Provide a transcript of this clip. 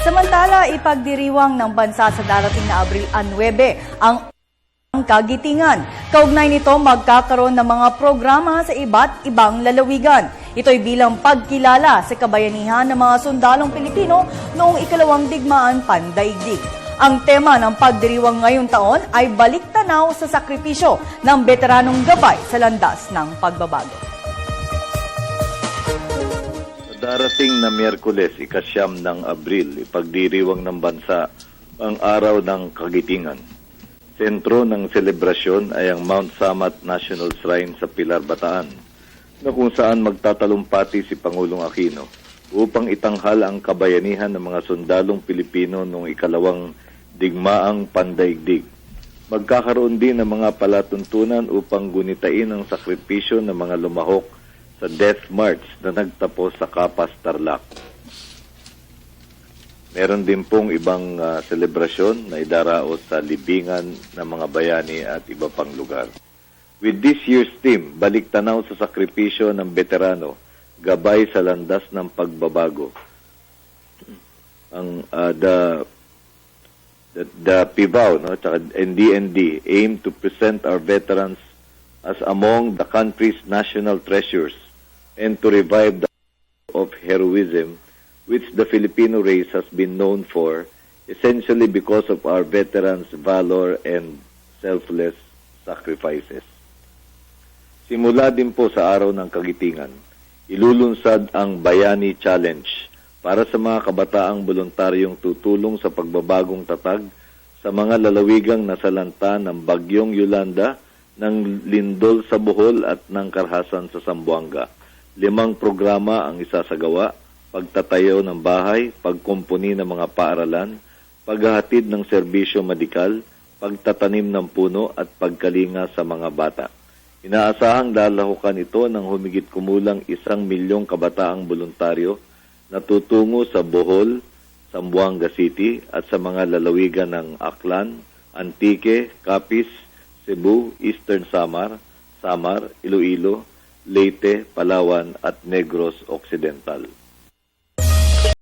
Samantala, ipagdiriwang ng bansa sa darating na Abril 9 ang kagitingan. Kaugnay nito, magkakaroon ng mga programa sa iba't ibang lalawigan. Ito'y bilang pagkilala sa kabayanihan ng mga sundalong Pilipino noong ikalawang digmaan pandaigdig. Ang tema ng pagdiriwang ngayong taon ay balik tanaw sa sakripisyo ng veteranong gabay sa landas ng pagbabago. Darating na Miyerkules, ika-9 ng Abril, ipagdiriwang ng bansa ang Araw ng Kagitingan. Sentro ng selebrasyon ay ang Mount Samat National Shrine sa Pilar, Bataan, na kung saan magtatalumpati si Pangulong Aquino upang itanghal ang kabayanihan ng mga sundalong Pilipino noong ikalawang digmaang pandaigdig. Magkakaroon din ng mga palatuntunan upang gunitain ang sakripisyo ng mga lumahok sa Death March na nagtapos sa Kapas, Tarlac. Meron din pong ibang selebrasyon na idaraos sa libingan ng mga bayani at iba pang lugar. With this year's theme, balik tanaw sa sakripisyo ng veterano, gabay sa landas ng pagbabago. Ang the PIVAO, no, at NDND aim to present our veterans as among the country's national treasures and to revive the of heroism which the Filipino race has been known for, essentially because of our veterans' valor and selfless sacrifices. Simula din po sa Araw ng Kagitingan, ilulunsad ang Bayani Challenge para sa mga kabataang voluntaryong tutulong sa pagbabagong tatag sa mga lalawigang nasalanta ng Bagyong Yolanda, ng lindol sa Bohol at ng karhasan sa Zamboanga. 5 programa ang isasagawa: pagtatayo ng bahay, pagkumpuni ng mga paaralan, paghahatid ng serbisyo medikal, pagtatanim ng puno at pagkalinga sa mga bata. Inaasahang lalahukan ito ng humigit kumulang 1 milyong kabataang voluntaryo na tutungo sa Bohol, Zamboanga City at sa mga lalawigan ng Aklan, Antique, Capiz, Cebu, Eastern Samar, Iloilo, Leyte, Palawan at Negros Occidental.